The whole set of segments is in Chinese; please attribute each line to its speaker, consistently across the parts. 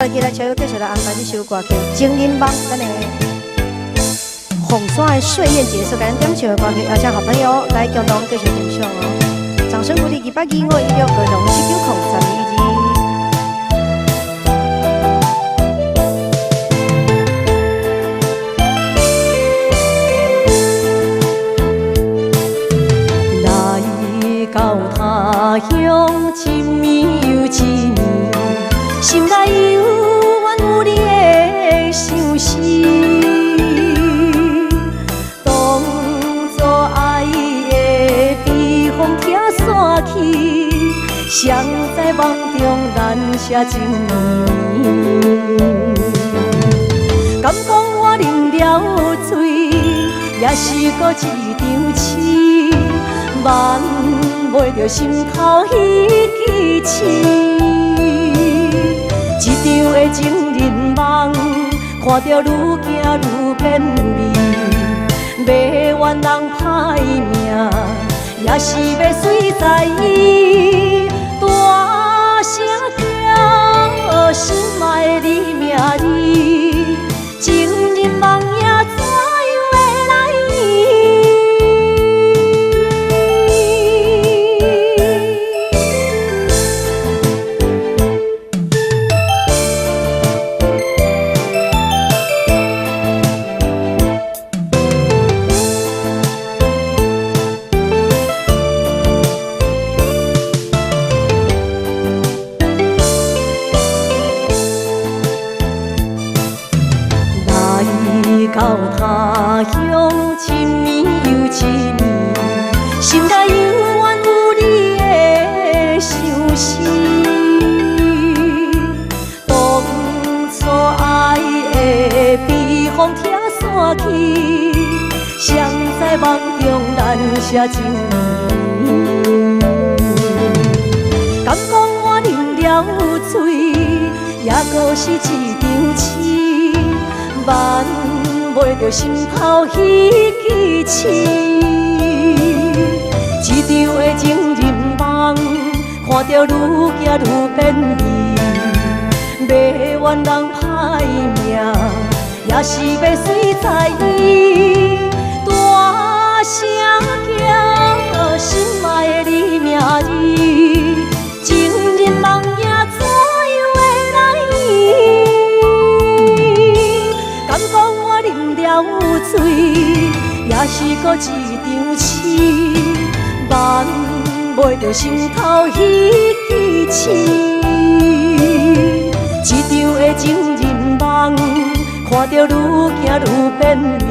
Speaker 1: 接来继续来安排这首歌曲《情人梦》，咱的红山的岁月结束，咱点唱的歌曲，邀请好朋友来共同继续欣赏哦。掌声鼓励22516高雄1902。
Speaker 2: 到他乡，亲密又亲密，心内犹原有你的相思。当作爱的避风听散去，谁知梦中难舍情绵。敢讲我啉了醉，也是搁一场痴。挽袂着心头迄支刺，一场的情人梦，看着愈行愈偏味。要怨人歹命，也是要随在伊。大声叫，心爱的名字，情人梦也怎样会来圆？到他乡，亲密又亲密，心内犹原有你的相思。当初爱的避风听散去，谁知梦中难舍情绵。敢讲我啉了醉，也搁是一场痴，挽袂着心头迄支刺，一场的情人梦，看着愈行愈偏味。要怨人歹命，也是要随在伊。大声叫，心爱的你名字，情人梦也怎样会来圆？敢讲我啉了醉，也是搁一场痴，挽袂着心头迄支刺。一场的情人梦，看着愈行愈偏味。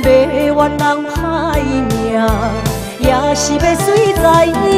Speaker 2: 要怨人歹命，也是要随在伊。